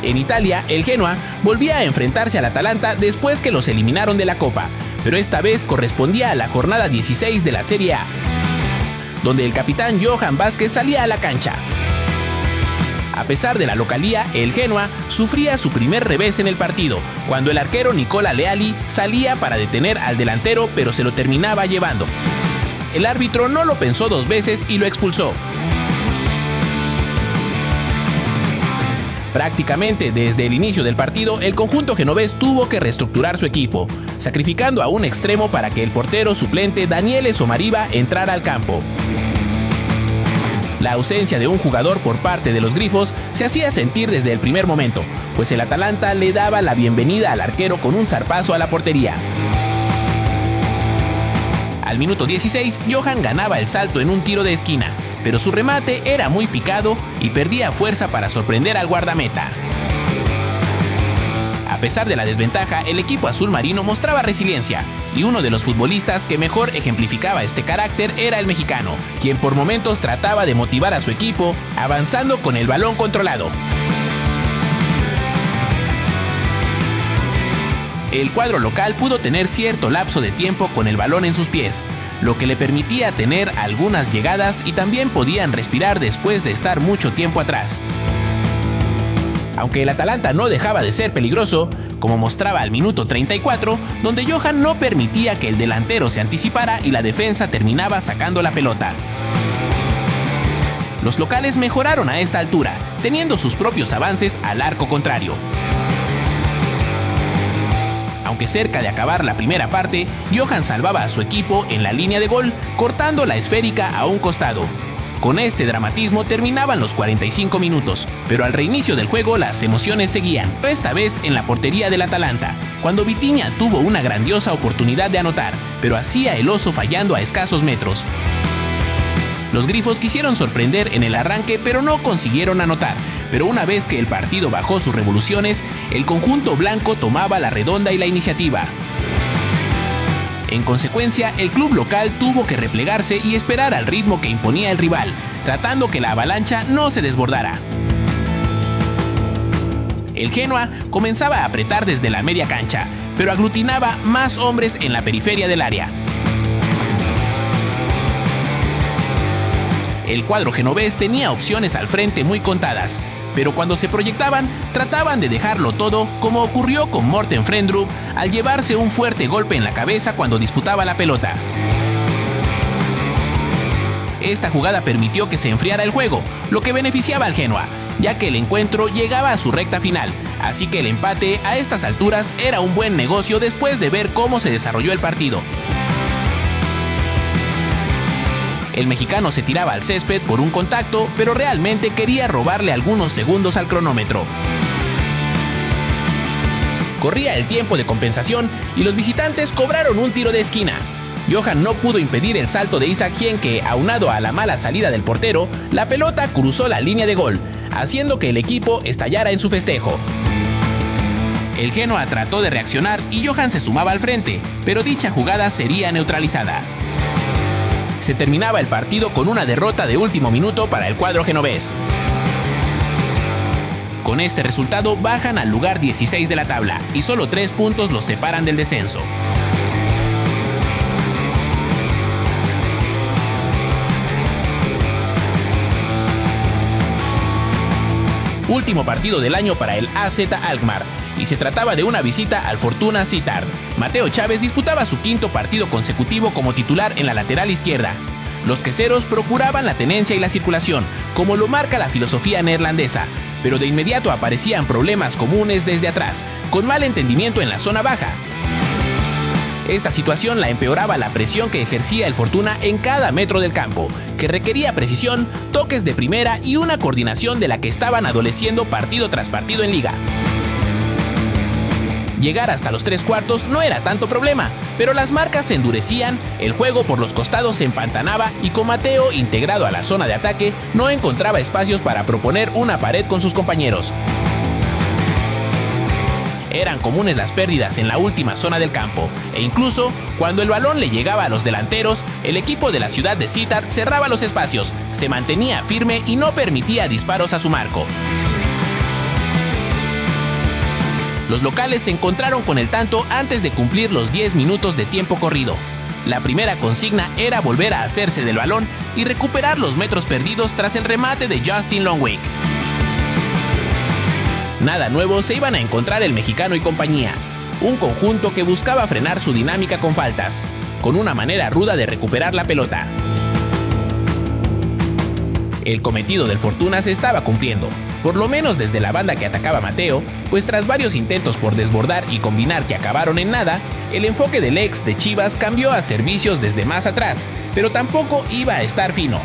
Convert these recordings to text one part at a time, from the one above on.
En Italia, el Genoa volvía a enfrentarse al Atalanta después que los eliminaron de la Copa, pero esta vez correspondía a la jornada 16 de la Serie A, donde el capitán Johan Vázquez salía a la cancha. A pesar de la localía, el Genoa sufría su primer revés en el partido, cuando el arquero Nicola Leali salía para detener al delantero, pero se lo terminaba llevando. El árbitro no lo pensó dos veces y lo expulsó. Prácticamente desde el inicio del partido, el conjunto genovés tuvo que reestructurar su equipo, sacrificando a un extremo para que el portero suplente Daniele Somariva entrara al campo. La ausencia de un jugador por parte de los grifos se hacía sentir desde el primer momento, pues el Atalanta le daba la bienvenida al arquero con un zarpazo a la portería. Al minuto 16, Johan ganaba el salto en un tiro de esquina, pero su remate era muy picado y perdía fuerza para sorprender al guardameta. A pesar de la desventaja, el equipo azul marino mostraba resiliencia, y uno de los futbolistas que mejor ejemplificaba este carácter era el mexicano, quien por momentos trataba de motivar a su equipo, avanzando con el balón controlado. El cuadro local pudo tener cierto lapso de tiempo con el balón en sus pies, lo que le permitía tener algunas llegadas y también podían respirar después de estar mucho tiempo atrás. Aunque el Atalanta no dejaba de ser peligroso, como mostraba al minuto 34, donde Johan no permitía que el delantero se anticipara y la defensa terminaba sacando la pelota. Los locales mejoraron a esta altura, teniendo sus propios avances al arco contrario. Aunque cerca de acabar la primera parte, Johan salvaba a su equipo en la línea de gol, cortando la esférica a un costado. Con este dramatismo terminaban los 45 minutos, pero al reinicio del juego las emociones seguían, esta vez en la portería del Atalanta, cuando Vitinha tuvo una grandiosa oportunidad de anotar, pero hacía el oso fallando a escasos metros. Los grifos quisieron sorprender en el arranque, pero no consiguieron anotar, pero una vez que el partido bajó sus revoluciones, el conjunto blanco tomaba la redonda y la iniciativa. En consecuencia, el club local tuvo que replegarse y esperar al ritmo que imponía el rival, tratando que la avalancha no se desbordara. El Genoa comenzaba a apretar desde la media cancha, pero aglutinaba más hombres en la periferia del área. El cuadro genovés tenía opciones al frente muy contadas, pero cuando se proyectaban, trataban de dejarlo todo, como ocurrió con Morten Frendrup al llevarse un fuerte golpe en la cabeza cuando disputaba la pelota. Esta jugada permitió que se enfriara el juego, lo que beneficiaba al Genoa, ya que el encuentro llegaba a su recta final, así que el empate a estas alturas era un buen negocio después de ver cómo se desarrolló el partido. El mexicano se tiraba al césped por un contacto, pero realmente quería robarle algunos segundos al cronómetro. Corría el tiempo de compensación y los visitantes cobraron un tiro de esquina. Johan no pudo impedir el salto de Isaac Hien que, aunado a la mala salida del portero, la pelota cruzó la línea de gol, haciendo que el equipo estallara en su festejo. El Genoa trató de reaccionar y Johan se sumaba al frente, pero dicha jugada sería neutralizada. Se terminaba el partido con una derrota de último minuto para el cuadro genovés. Con este resultado bajan al lugar 16 de la tabla y solo 3 puntos los separan del descenso. Último partido del año para el AZ Alkmaar, y se trataba de una visita al Fortuna Sittard. Mateo Chávez disputaba su quinto partido consecutivo como titular en la lateral izquierda. Los queseros procuraban la tenencia y la circulación, como lo marca la filosofía neerlandesa, pero de inmediato aparecían problemas comunes desde atrás, con mal entendimiento en la zona baja. Esta situación la empeoraba la presión que ejercía el Fortuna en cada metro del campo, que requería precisión, toques de primera y una coordinación de la que estaban adoleciendo partido tras partido en liga. Llegar hasta los 3/4 no era tanto problema, pero las marcas se endurecían, el juego por los costados se empantanaba y con Mateo integrado a la zona de ataque no encontraba espacios para proponer una pared con sus compañeros. Eran comunes las pérdidas en la última zona del campo, e incluso cuando el balón le llegaba a los delanteros, el equipo de la ciudad de Sittard cerraba los espacios, se mantenía firme y no permitía disparos a su marco. Los locales se encontraron con el tanto antes de cumplir los 10 minutos de tiempo corrido. La primera consigna era volver a hacerse del balón y recuperar los metros perdidos tras el remate de Justin Longwick. Nada nuevo se iban a encontrar el mexicano y compañía, un conjunto que buscaba frenar su dinámica con faltas, con una manera ruda de recuperar la pelota. El cometido del Fortuna se estaba cumpliendo, por lo menos desde la banda que atacaba Mateo, pues tras varios intentos por desbordar y combinar que acabaron en nada, el enfoque del ex de Chivas cambió a servicios desde más atrás, pero tampoco iba a estar fino.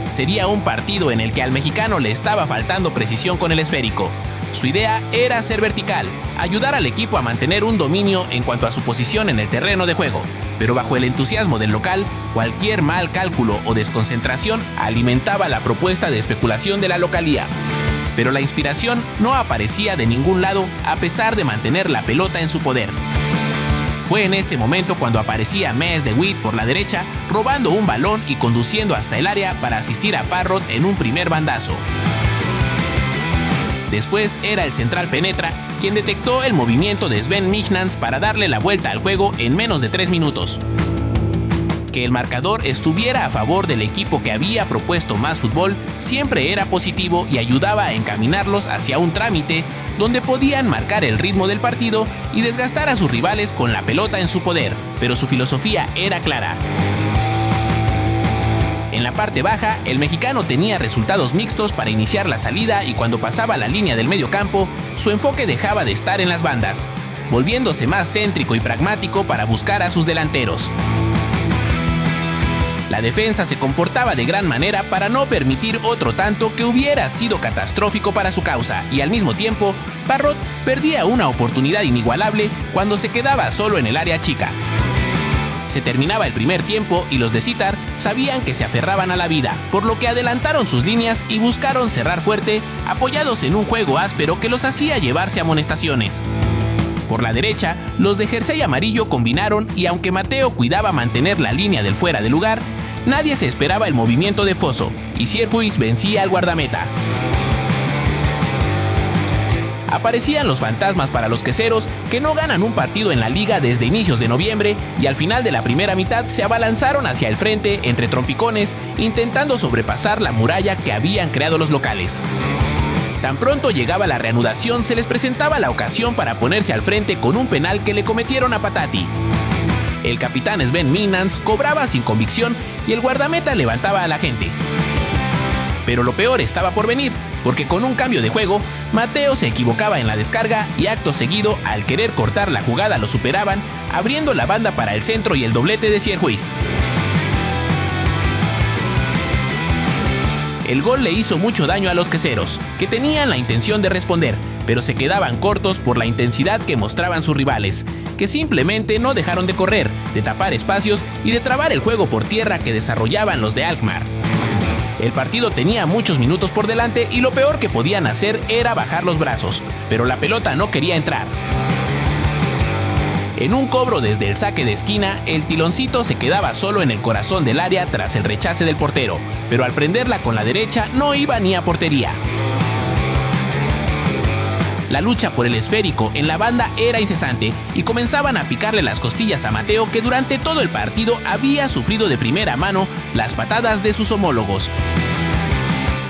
Sería un partido en el que al mexicano le estaba faltando precisión con el esférico. Su idea era ser vertical, ayudar al equipo a mantener un dominio en cuanto a su posición en el terreno de juego, pero bajo el entusiasmo del local, cualquier mal cálculo o desconcentración alimentaba la propuesta de especulación de la localía. Pero la inspiración no aparecía de ningún lado a pesar de mantener la pelota en su poder. Fue en ese momento cuando aparecía Mes de Witt por la derecha, robando un balón y conduciendo hasta el área para asistir a Parrot en un primer bandazo. Después era el central Penetra quien detectó el movimiento de Sven Mijnans para darle la vuelta al juego en menos de 3 minutos. Que el marcador estuviera a favor del equipo que había propuesto más fútbol siempre era positivo y ayudaba a encaminarlos hacia un trámite donde podían marcar el ritmo del partido y desgastar a sus rivales con la pelota en su poder, pero su filosofía era clara. En la parte baja, el mexicano tenía resultados mixtos para iniciar la salida y cuando pasaba la línea del medio campo, su enfoque dejaba de estar en las bandas, volviéndose más céntrico y pragmático para buscar a sus delanteros. La defensa se comportaba de gran manera para no permitir otro tanto que hubiera sido catastrófico para su causa y al mismo tiempo, Parrot perdía una oportunidad inigualable cuando se quedaba solo en el área chica. Se terminaba el primer tiempo y los de Sitar sabían que se aferraban a la vida, por lo que adelantaron sus líneas y buscaron cerrar fuerte, apoyados en un juego áspero que los hacía llevarse amonestaciones. Por la derecha, los de jersey amarillo combinaron y aunque Mateo cuidaba mantener la línea del fuera de lugar, nadie se esperaba el movimiento de Fosso y Sierhuis vencía al guardameta. Aparecían los fantasmas para los queseros que no ganan un partido en la liga desde inicios de noviembre y al final de la primera mitad se abalanzaron hacia el frente entre trompicones intentando sobrepasar la muralla que habían creado los locales. Tan pronto llegaba la reanudación se les presentaba la ocasión para ponerse al frente con un penal que le cometieron a Patati. El capitán Sven Mijnans cobraba sin convicción y el guardameta levantaba a la gente. Pero lo peor estaba por venir, porque con un cambio de juego, Mateo se equivocaba en la descarga y acto seguido, al querer cortar la jugada lo superaban, abriendo la banda para el centro y el doblete de Sierhuis. El gol le hizo mucho daño a los queseros, que tenían la intención de responder, pero se quedaban cortos por la intensidad que mostraban sus rivales, que simplemente no dejaron de correr, de tapar espacios y de trabar el juego por tierra que desarrollaban los de Alkmaar. El partido tenía muchos minutos por delante y lo peor que podían hacer era bajar los brazos, pero la pelota no quería entrar. En un cobro desde el saque de esquina, el tiloncito se quedaba solo en el corazón del área tras el rechace del portero, pero al prenderla con la derecha no iba ni a portería. La lucha por el esférico en la banda era incesante y comenzaban a picarle las costillas a Mateo, que durante todo el partido había sufrido de primera mano las patadas de sus homólogos.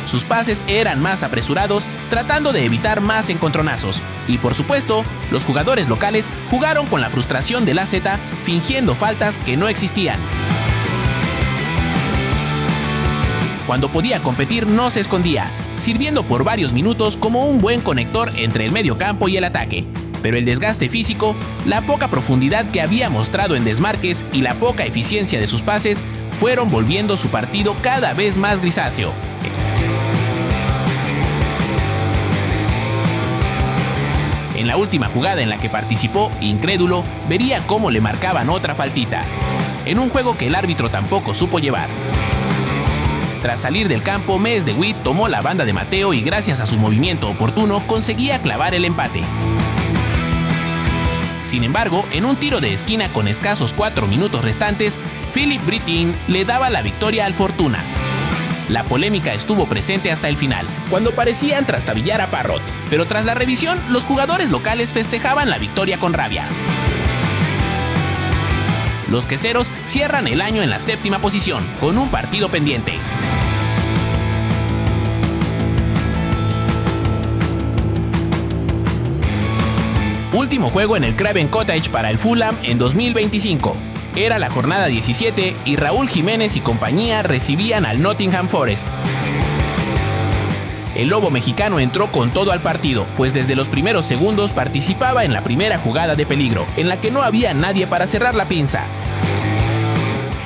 Sus pases eran más apresurados, tratando de evitar más encontronazos. Y por supuesto, los jugadores locales jugaron con la frustración del AZ, fingiendo faltas que no existían. Cuando podía competir no se escondía, sirviendo por varios minutos como un buen conector entre el mediocampo y el ataque. Pero el desgaste físico, la poca profundidad que había mostrado en desmarques y la poca eficiencia de sus pases fueron volviendo su partido cada vez más grisáceo. En la última jugada en la que participó, incrédulo, vería cómo le marcaban otra faltita, en un juego que el árbitro tampoco supo llevar. Tras salir del campo, Mes de Witt tomó la banda de Mateo y gracias a su movimiento oportuno conseguía clavar el empate. Sin embargo, en un tiro de esquina con escasos 4 minutos restantes, Philippe Britin le daba la victoria al Fortuna. La polémica estuvo presente hasta el final, cuando parecían trastabillar a Parrott, pero tras la revisión, los jugadores locales festejaban la victoria con rabia. Los queseros cierran el año en la 7ª posición, con un partido pendiente. Último juego en el Craven Cottage para el Fulham en 2025. Era la jornada 17 y Raúl Jiménez y compañía recibían al Nottingham Forest. El lobo mexicano entró con todo al partido, pues desde los primeros segundos participaba en la primera jugada de peligro, en la que no había nadie para cerrar la pinza.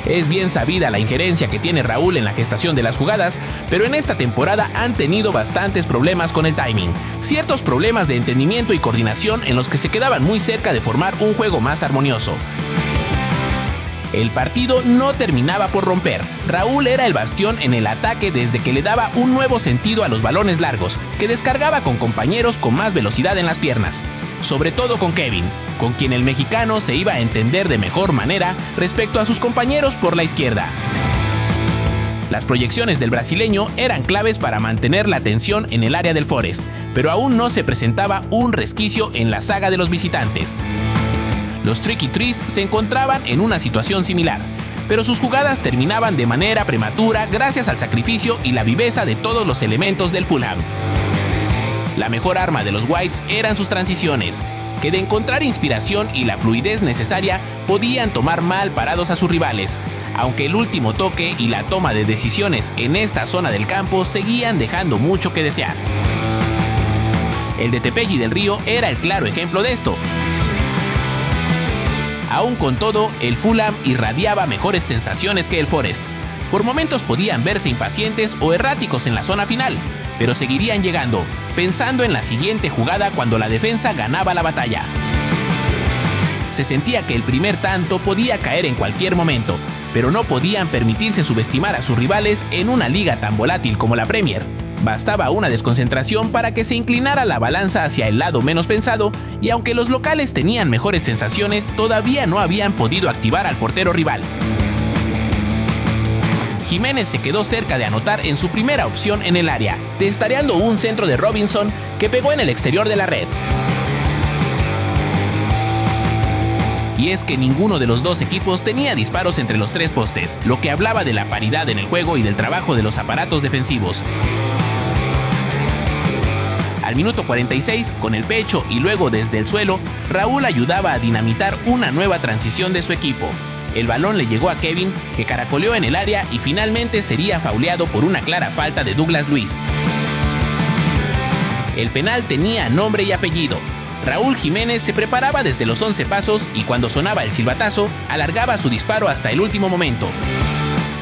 Es bien sabida la injerencia que tiene Raúl en la gestación de las jugadas, pero en esta temporada han tenido bastantes problemas con el timing, ciertos problemas de entendimiento y coordinación en los que se quedaban muy cerca de formar un juego más armonioso. El partido no terminaba por romper. Raúl era el bastión en el ataque desde que le daba un nuevo sentido a los balones largos, que descargaba con compañeros con más velocidad en las piernas. Sobre todo con Kevin, con quien el mexicano se iba a entender de mejor manera respecto a sus compañeros por la izquierda. Las proyecciones del brasileño eran claves para mantener la tensión en el área del Forest, pero aún no se presentaba un resquicio en la saga de los visitantes. Los Tricky Trees se encontraban en una situación similar, pero sus jugadas terminaban de manera prematura gracias al sacrificio y la viveza de todos los elementos del Fulham. La mejor arma de los Whites eran sus transiciones, que de encontrar inspiración y la fluidez necesaria podían tomar mal parados a sus rivales, aunque el último toque y la toma de decisiones en esta zona del campo seguían dejando mucho que desear. El de Tepeji del Río era el claro ejemplo de esto. Aún con todo, el Fulham irradiaba mejores sensaciones que el Forest. Por momentos podían verse impacientes o erráticos en la zona final, pero seguirían llegando, pensando en la siguiente jugada cuando la defensa ganaba la batalla. Se sentía que el primer tanto podía caer en cualquier momento, pero no podían permitirse subestimar a sus rivales en una liga tan volátil como la Premier. Bastaba una desconcentración para que se inclinara la balanza hacia el lado menos pensado, y aunque los locales tenían mejores sensaciones, todavía no habían podido activar al portero rival. Jiménez se quedó cerca de anotar en su primera opción en el área, testareando un centro de Robinson que pegó en el exterior de la red. Y es que ninguno de los dos equipos tenía disparos entre los 3 postes, lo que hablaba de la paridad en el juego y del trabajo de los aparatos defensivos. Al minuto 46, con el pecho y luego desde el suelo, Raúl ayudaba a dinamitar una nueva transición de su equipo. El balón le llegó a Kevin, que caracoleó en el área y finalmente sería fauleado por una clara falta de Douglas Luiz. El penal tenía nombre y apellido. Raúl Jiménez se preparaba desde los 11 pasos y cuando sonaba el silbatazo, alargaba su disparo hasta el último momento.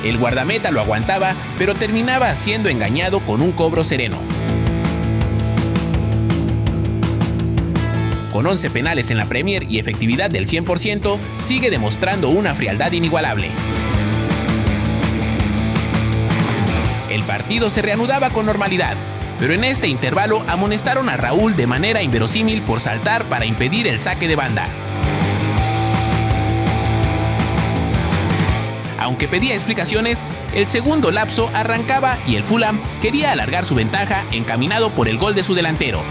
El guardameta lo aguantaba, pero terminaba siendo engañado con un cobro sereno. Con 11 penales en la Premier y efectividad del 100%, sigue demostrando una frialdad inigualable. El partido se reanudaba con normalidad, pero en este intervalo amonestaron a Raúl de manera inverosímil por saltar para impedir el saque de banda. Aunque pedía explicaciones, el segundo lapso arrancaba y el Fulham quería alargar su ventaja encaminado por el gol de su delantero.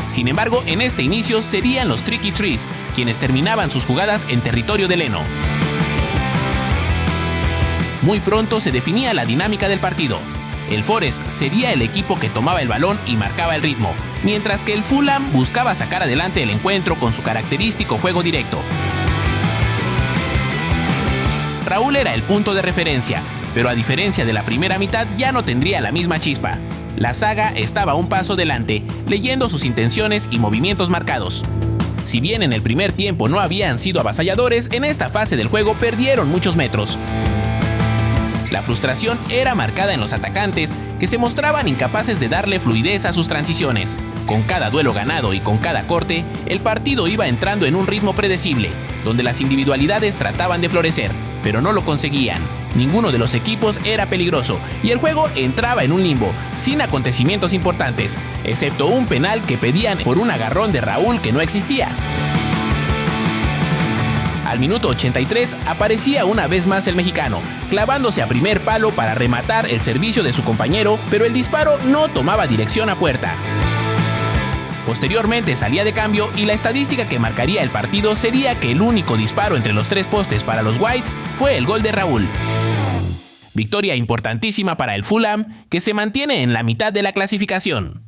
Sin embargo, en este inicio serían los Tricky Trees quienes terminaban sus jugadas en territorio de Leno. Muy pronto se definía la dinámica del partido. El Forest sería el equipo que tomaba el balón y marcaba el ritmo, mientras que el Fulham buscaba sacar adelante el encuentro con su característico juego directo. Raúl era el punto de referencia, pero a diferencia de la primera mitad ya no tendría la misma chispa. La saga estaba un paso delante, leyendo sus intenciones y movimientos marcados. Si bien en el primer tiempo no habían sido avasalladores, en esta fase del juego perdieron muchos metros. La frustración era marcada en los atacantes, que se mostraban incapaces de darle fluidez a sus transiciones. Con cada duelo ganado y con cada corte, el partido iba entrando en un ritmo predecible, donde las individualidades trataban de florecer, pero no lo conseguían. Ninguno de los equipos era peligroso y el juego entraba en un limbo, sin acontecimientos importantes, excepto un penal que pedían por un agarrón de Raúl que no existía. Al minuto 83 aparecía una vez más el mexicano, clavándose a primer palo para rematar el servicio de su compañero, pero el disparo no tomaba dirección a puerta. Posteriormente salía de cambio y la estadística que marcaría el partido sería que el único disparo entre los 3 postes para los Whites fue el gol de Raúl. Victoria importantísima para el Fulham, que se mantiene en la mitad de la clasificación.